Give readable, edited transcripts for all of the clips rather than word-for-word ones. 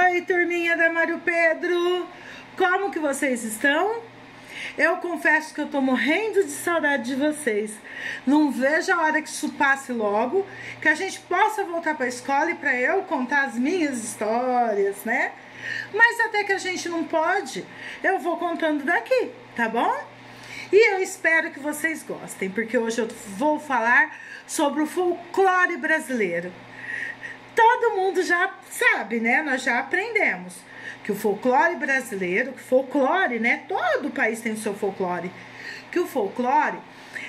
Oi, turminha da Mário Pedro! Como que vocês estão? Eu confesso que eu tô morrendo de saudade de vocês. Não vejo a hora que isso passe logo, que a gente possa voltar para a escola e para eu contar as minhas histórias, né? Mas até que a gente não pode, eu vou contando daqui, tá bom? E eu espero que vocês gostem, porque hoje eu vou falar sobre o folclore brasileiro. Todo mundo já sabe, né? Nós já aprendemos que o folclore brasileiro, folclore, né? Todo país tem o seu folclore. Que o folclore,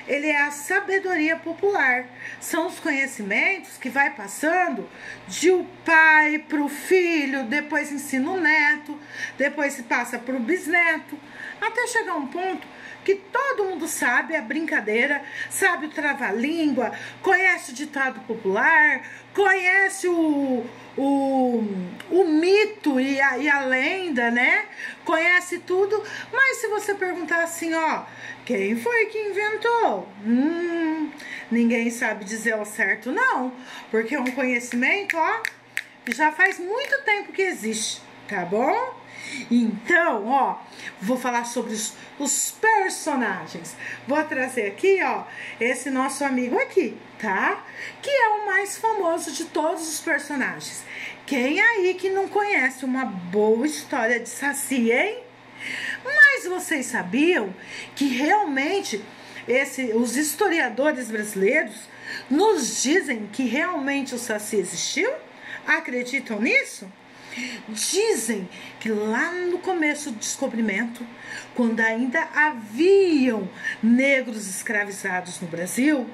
ele é a sabedoria popular. São os conhecimentos que vai passando de o pai para o filho, depois ensina o neto, depois se passa para o bisneto, até chegar um ponto que todo mundo sabe a brincadeira, sabe o trava-língua, conhece o ditado popular, conhece o mito e a lenda, né? Conhece tudo, mas se você perguntar assim, ó, quem foi que inventou? Ninguém sabe dizer ao certo, não, porque é um conhecimento, ó, que já faz muito tempo que existe, tá bom? Então, ó, vou falar sobre os personagens. Vou trazer aqui, ó, esse nosso amigo aqui, tá? Que é o mais famoso de todos os personagens. Quem aí que não conhece uma boa história de Saci, hein? Mas vocês sabiam que realmente os historiadores brasileiros nos dizem que realmente o Saci existiu? Acreditam nisso? Dizem que lá no começo do descobrimento, quando ainda haviam negros escravizados no Brasil,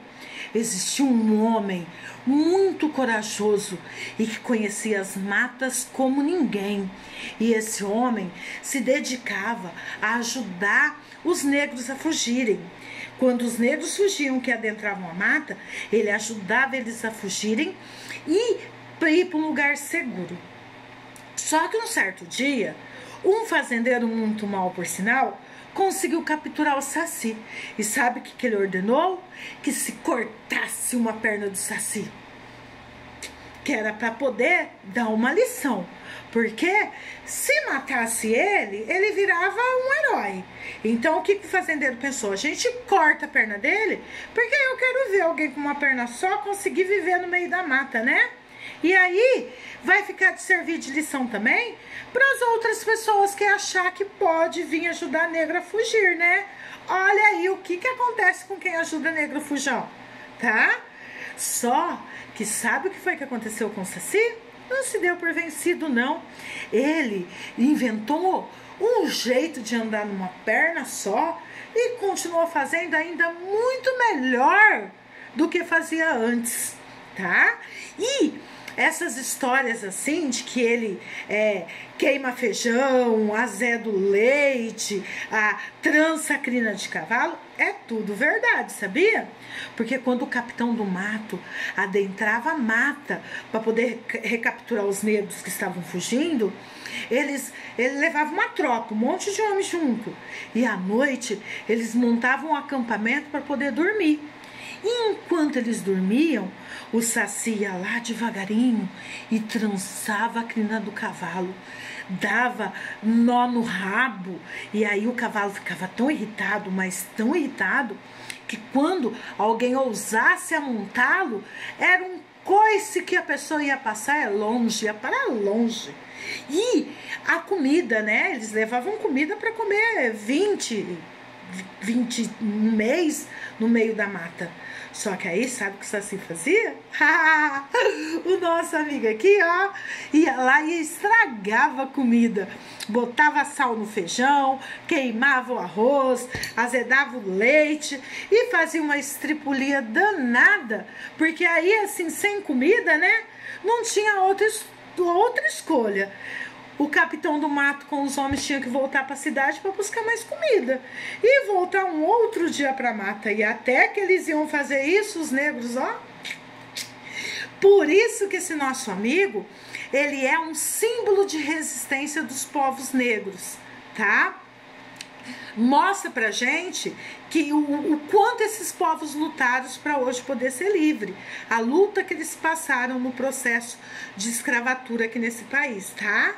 existia um homem muito corajoso e que conhecia as matas como ninguém. E esse homem se dedicava a ajudar os negros a fugirem. Quando os negros fugiam, que adentravam a mata, ele ajudava eles a fugirem e ir para um lugar seguro. Só que um certo dia, um fazendeiro muito mal, por sinal, conseguiu capturar o Saci. E sabe o que ele ordenou? Que se cortasse uma perna do Saci. Que era para poder dar uma lição. Porque se matasse ele virava um herói. Então o que o fazendeiro pensou? A gente corta a perna dele, porque eu quero ver alguém com uma perna só conseguir viver no meio da mata, né? E aí vai ficar de servir de lição também para as outras pessoas que achar que pode vir ajudar a negra a fugir, né? Olha aí o que acontece com quem ajuda a negra a fugir, tá? Só que sabe o que foi que aconteceu com o Saci? Não se deu por vencido, não. Ele inventou um jeito de andar numa perna só e continuou fazendo ainda muito melhor do que fazia antes, tá? E essas histórias assim, de que ele queima feijão, azedo leite, a trança a crina de cavalo, é tudo verdade, sabia? Porque quando o capitão do mato adentrava a mata para poder recapturar os negros que estavam fugindo, ele levava uma tropa, um monte de homens junto. E à noite eles montavam um acampamento para poder dormir. E enquanto eles dormiam, o Saci ia lá devagarinho e trançava a crina do cavalo, dava nó no rabo, e aí o cavalo ficava tão irritado, mas tão irritado, que quando alguém ousasse a montá-lo, era um coice que a pessoa ia passar longe, ia para longe. E a comida, né? Eles levavam comida para comer 20 um mês no meio da mata. Só que aí, sabe o que o Saci fazia? O nosso amigo aqui, ó, ia lá e estragava a comida. Botava sal no feijão, queimava o arroz, azedava o leite e fazia uma estripulia danada. Porque aí, assim, sem comida, né, não tinha outra escolha. O capitão do mato com os homens tinha que voltar para a cidade para buscar mais comida e voltar um outro dia para a mata. E até que eles iam fazer isso, os negros, ó. Por isso que esse nosso amigo, ele é um símbolo de resistência dos povos negros, tá? mostra pra gente que o quanto esses povos lutaram para hoje poder ser livre. A luta que eles passaram no processo de escravatura aqui nesse país, tá?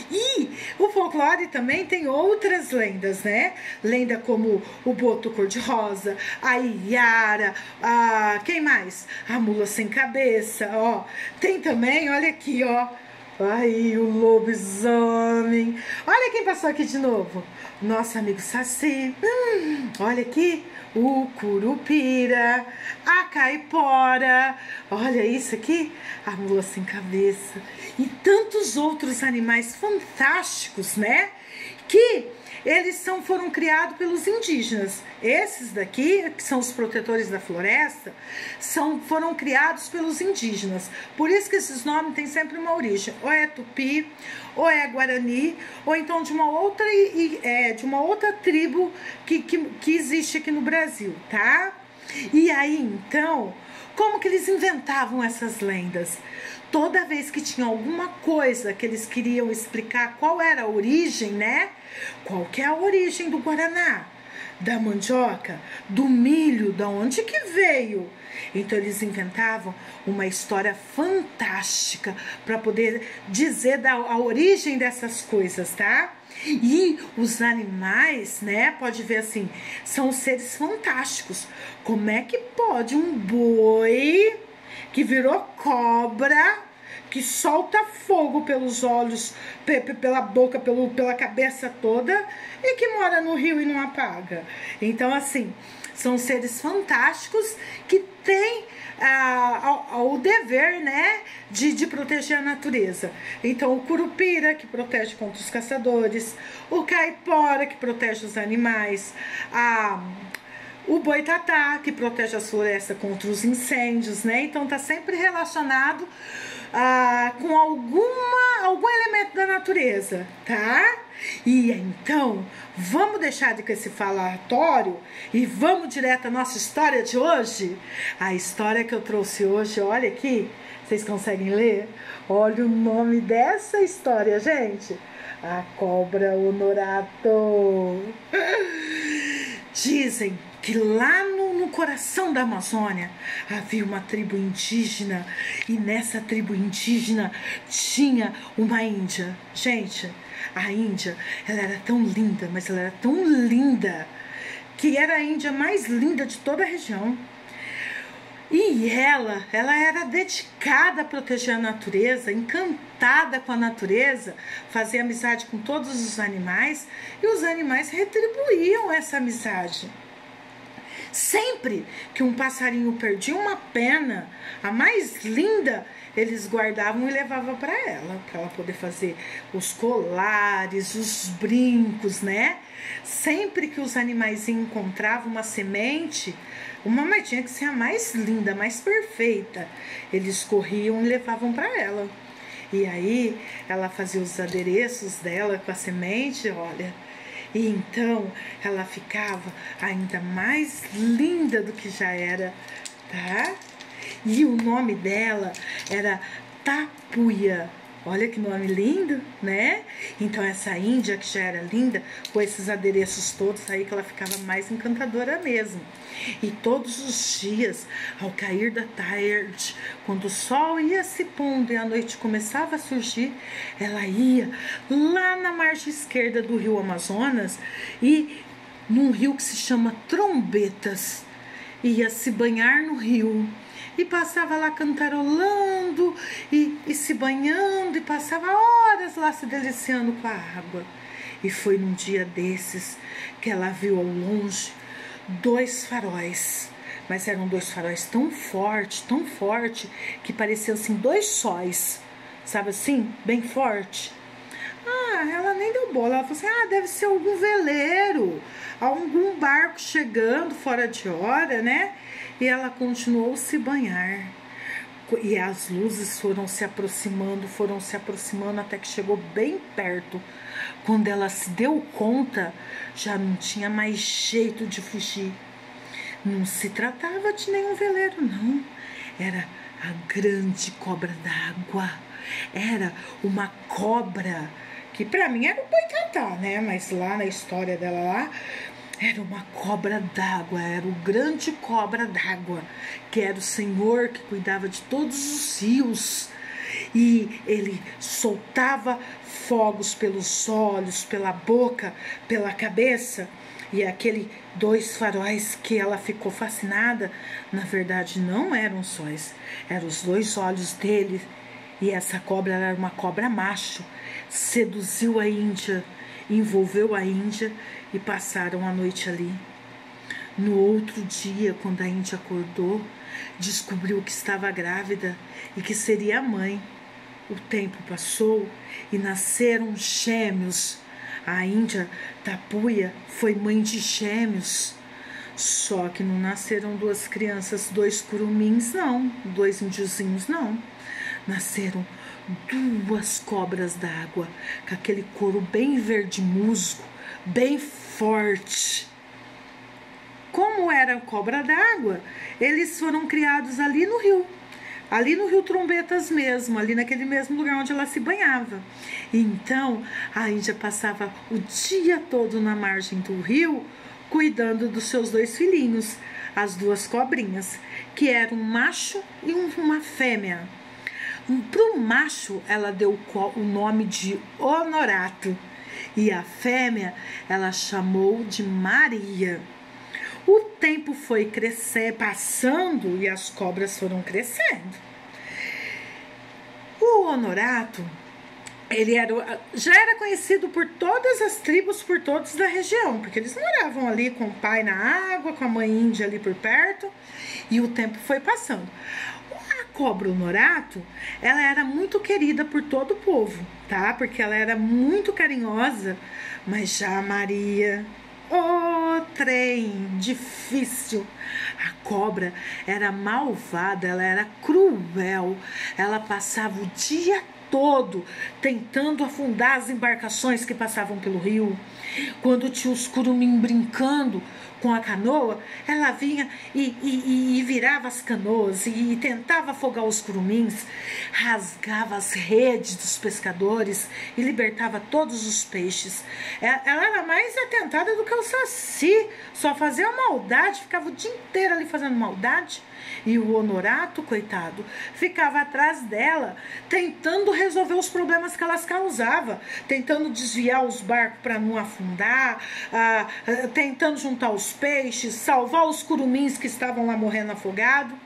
E o folclore também tem outras lendas, né? Lenda como o boto cor-de-rosa, a Iara, quem mais? A mula sem cabeça, ó. Tem também, olha aqui, ó. Aí, o lobisomem. Olha quem passou aqui de novo. Nosso amigo Saci. Olha aqui. O curupira. A caipora. Olha isso aqui. A mula sem cabeça. E tantos outros animais fantásticos, né? Que eles foram criados pelos indígenas. Esses daqui, que são os protetores da floresta, foram criados pelos indígenas. Por isso que esses nomes têm sempre uma origem. Ou é Tupi, ou é Guarani, ou então de uma outra tribo que existe aqui no Brasil, tá? E aí, então, como que eles inventavam essas lendas? Toda vez que tinha alguma coisa que eles queriam explicar qual era a origem, né? Qual que é a origem do guaraná, da mandioca, do milho, da onde que veio? Então eles inventavam uma história fantástica para poder dizer a origem dessas coisas, tá? E os animais, né, pode ver assim, são seres fantásticos. Como é que pode um boi que virou cobra, que solta fogo pelos olhos, pela boca, pela cabeça toda, e que mora no rio e não apaga? Então, assim, são seres fantásticos que têm o dever, né, de proteger a natureza. Então, o curupira, que protege contra os caçadores, o caipora, que protege os animais, o boitatá, que protege a floresta contra os incêndios, né? Então tá sempre relacionado com algum elemento da natureza, tá? E então, vamos deixar de com esse falatório e vamos direto à nossa história de hoje? A história que eu trouxe hoje, olha aqui, vocês conseguem ler? Olha o nome dessa história, gente. A Cobra Honorato. Dizem que lá no coração da Amazônia havia uma tribo indígena, e nessa tribo indígena tinha uma índia. Gente, a Índia, ela era tão linda, mas ela era tão linda, que era a Índia mais linda de toda a região. E ela era dedicada a proteger a natureza, encantada com a natureza, fazia amizade com todos os animais, e os animais retribuíam essa amizade. Sempre que um passarinho perdia uma pena, a mais linda, eles guardavam e levavam para ela poder fazer os colares, os brincos, né? Sempre que os animais encontravam uma semente, mas tinha que ser a mais linda, a mais perfeita, eles corriam e levavam para ela. E aí ela fazia os adereços dela com a semente, olha. E então ela ficava ainda mais linda do que já era, tá? E o nome dela era Tapuia. Olha que nome lindo, né? Então essa índia que já era linda, com esses adereços todos aí, que ela ficava mais encantadora mesmo. E todos os dias, ao cair da tarde, quando o sol ia se pondo e a noite começava a surgir, ela ia lá na margem esquerda do rio Amazonas, e num rio que se chama Trombetas, ia se banhar no rio. E passava lá cantarolando e se banhando, e passava horas lá se deliciando com a água. E foi num dia desses que ela viu ao longe 2 faróis. Mas eram 2 faróis tão forte, que pareciam assim 2 sóis. Sabe assim? Bem forte. Ela nem deu bola. Ela falou assim, deve ser algum veleiro, algum barco chegando fora de hora, né? E ela continuou a se banhar. E as luzes foram se aproximando, até que chegou bem perto. Quando ela se deu conta, já não tinha mais jeito de fugir. Não se tratava de nenhum veleiro, não. Era a grande cobra d'água. Era uma cobra que pra mim era o boitatá, né? Mas lá na história dela lá, era uma cobra d'água, era o grande cobra d'água, que era o Senhor que cuidava de todos os rios. E ele soltava fogos pelos olhos, pela boca, pela cabeça. E aquele 2 faróis que ela ficou fascinada, na verdade não eram sóis, eram os 2 olhos dele. E essa cobra era uma cobra macho, seduziu a Índia, envolveu a Índia e passaram a noite ali. No outro dia, quando a Índia acordou, descobriu que estava grávida e que seria mãe. O tempo passou e nasceram gêmeos. A Índia Tapuia foi mãe de gêmeos. Só que não nasceram 2 crianças, 2 curumins, não. 2 índiozinhos, não. Nasceram 2 cobras d'água, com aquele couro bem verde musgo, bem forte. Como era cobra d'água, eles foram criados ali no rio. Ali no Rio Trombetas mesmo, ali naquele mesmo lugar onde ela se banhava. Então, a Índia passava o dia todo na margem do rio, cuidando dos seus 2 filhinhos, as 2 cobrinhas, que eram um macho e uma fêmea. Para o macho, ela deu o nome de Honorato, e a fêmea, ela chamou de Maria. O tempo foi passando e as cobras foram crescendo. O Honorato, já era conhecido por todas as tribos, por todos da região, porque eles moravam ali com o pai na água, com a mãe índia ali por perto, e o tempo foi passando. A cobra Honorato, ela era muito querida por todo o povo, tá? Porque ela era muito carinhosa, mas já a Maria... trem difícil. A cobra era malvada, ela era cruel. Ela passava o dia todo tentando afundar as embarcações que passavam pelo rio. Quando tinha os curumim brincando com a canoa, ela vinha e virava as canoas e tentava afogar os curumins, rasgava as redes dos pescadores e libertava todos os peixes. Ela era mais atentada do que o Saci, só fazia maldade, ficava o dia inteiro ali fazendo maldade. E o Honorato, coitado, ficava atrás dela, tentando resolver os problemas que elas causavam, tentando desviar os barcos para não afundar, tentando juntar os peixes, salvar os curumins que estavam lá morrendo afogados.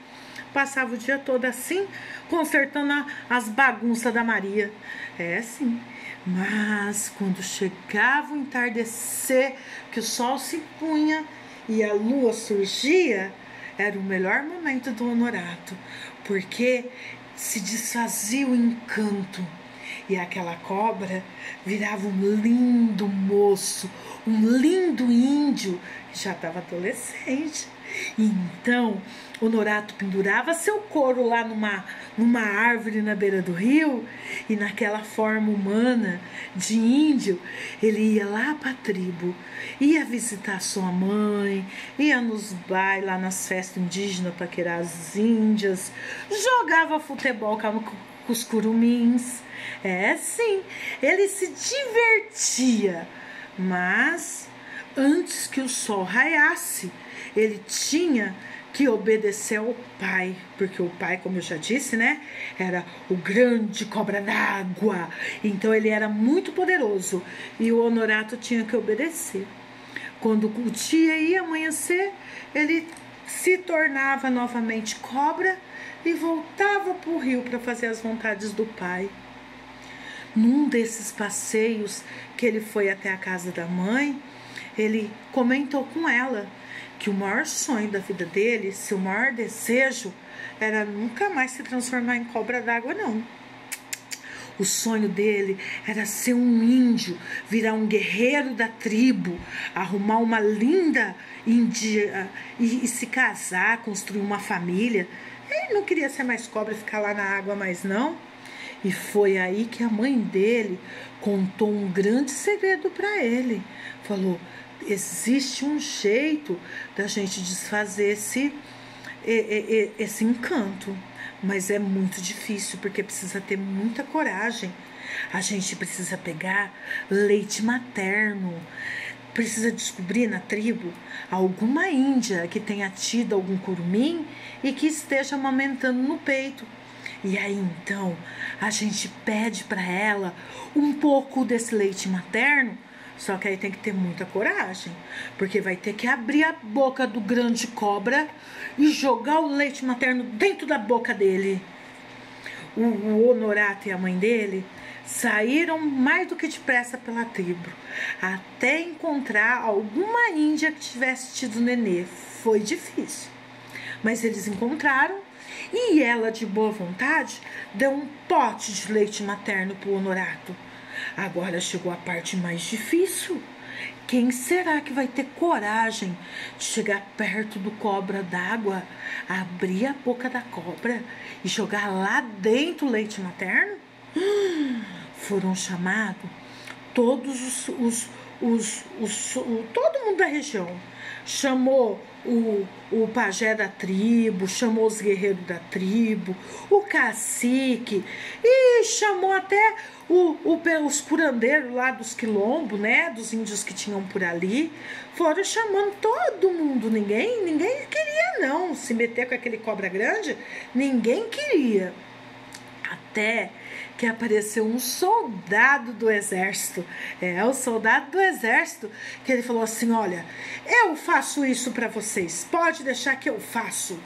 Passava o dia todo assim, consertando as bagunças da Maria. É sim. Mas quando chegava o entardecer, que o sol se punha e a lua surgia, era o melhor momento do Honorato, porque se desfazia o encanto e aquela cobra virava um lindo moço, um lindo índio, já estava adolescente. Então, Honorato pendurava seu couro lá numa árvore na beira do rio, e naquela forma humana de índio, ele ia lá para a tribo, ia visitar sua mãe, ia nos bailes, lá nas festas indígenas, paquerar as índias, jogava futebol com os curumins. É sim, ele se divertia, mas antes que o sol raiasse, ele tinha que obedecer ao pai, porque o pai, como eu já disse, né, era o grande cobra d'água, então ele era muito poderoso e o Honorato tinha que obedecer. Quando o dia ia amanhecer, ele se tornava novamente cobra e voltava para o rio para fazer as vontades do pai. Num desses passeios que ele foi até a casa da mãe, ele comentou com ela que o maior sonho da vida dele, seu maior desejo, era nunca mais se transformar em cobra d'água, não. O sonho dele era ser um índio, virar um guerreiro da tribo, arrumar uma linda índia e se casar, construir uma família. Ele não queria ser mais cobra e ficar lá na água mais não. E foi aí que a mãe dele contou um grande segredo para ele. Falou: existe um jeito da gente desfazer esse encanto, mas é muito difícil, porque precisa ter muita coragem, A gente precisa pegar leite materno. Precisa descobrir na tribo alguma índia que tenha tido algum curumim e que esteja amamentando no peito. E aí então a gente pede para ela um pouco desse leite materno, só que aí tem que ter muita coragem, porque vai ter que abrir a boca do grande cobra e jogar o leite materno dentro da boca dele. O Honorato e a mãe dele saíram mais do que depressa pela tribo, até encontrar alguma índia que tivesse tido nenê. Foi difícil, mas eles encontraram e ela, de boa vontade, deu um pote de leite materno para o Honorato. Agora chegou a parte mais difícil. Quem será que vai ter coragem de chegar perto do cobra d'água, abrir a boca da cobra e jogar lá dentro o leite materno? Foram chamados todos todo mundo da região. Chamou o pajé da tribo, chamou os guerreiros da tribo, o cacique e chamou até os curandeiros lá dos quilombos, né, dos índios que tinham por ali. Foram chamando todo mundo. Ninguém queria não se meter com aquele cobra grande. Ninguém queria. Até que apareceu um soldado do exército. O soldado do exército, que ele falou assim: olha, eu faço isso para vocês, pode deixar que eu faço.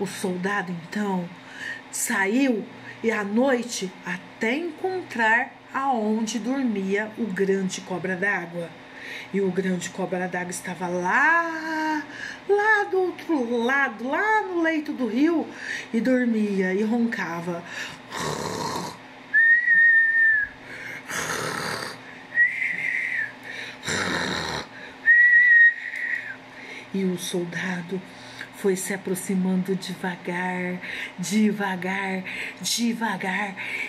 O soldado então saiu e à noite até encontrar aonde dormia o grande cobra d'água. E o grande cobra d'água estava lá do outro lado, lá no leito do rio, e dormia e roncava. E o soldado foi se aproximando devagar,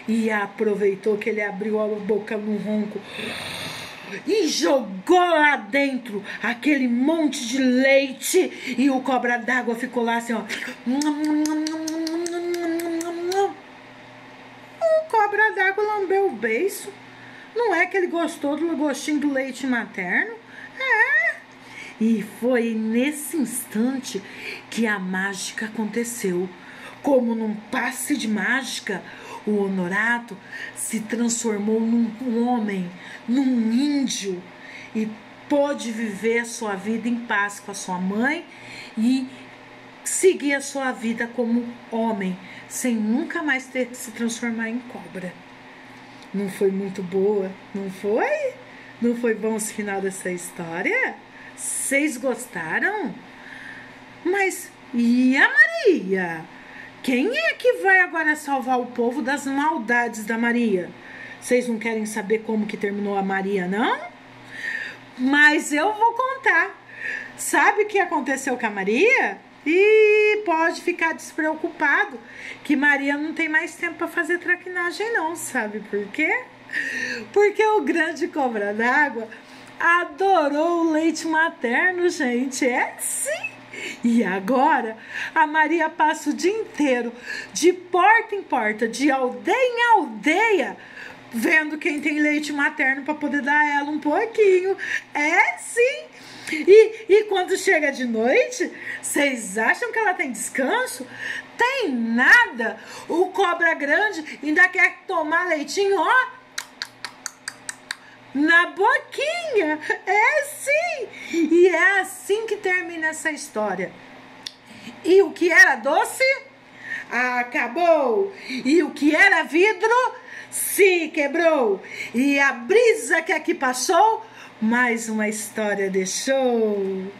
e aproveitou que ele abriu a boca no ronco e jogou lá dentro aquele monte de leite, e o cobra d'água ficou lá assim, ó. O cobra d'água lambeu o beiço. Não é que ele gostou do gostinho do leite materno? E foi nesse instante que a mágica aconteceu. Como num passe de mágica, o Honorato se transformou num homem, num índio, e pôde viver a sua vida em paz com a sua mãe e seguir a sua vida como homem, sem nunca mais ter que se transformar em cobra. Não foi muito boa? Não foi? Não foi bom esse final dessa história? Vocês gostaram? Mas e a Maria? Quem é que vai agora salvar o povo das maldades da Maria? Vocês não querem saber como que terminou a Maria, não? Mas eu vou contar. Sabe o que aconteceu com a Maria? E pode ficar despreocupado, que Maria não tem mais tempo para fazer traquinagem não. Sabe por quê? Porque o grande cobra d'água adorou o leite materno, gente. Sim. E agora a Maria passa o dia inteiro, de porta em porta, de aldeia em aldeia, vendo quem tem leite materno para poder dar a ela um pouquinho. Sim. E quando chega de noite, vocês acham que ela tem descanso? Tem nada. O cobra grande ainda quer tomar leitinho, ó, na boquinha. Sim. E é assim que termina essa história. E o que era doce acabou, e o que era vidro se quebrou, e a brisa que aqui passou mais uma história deixou.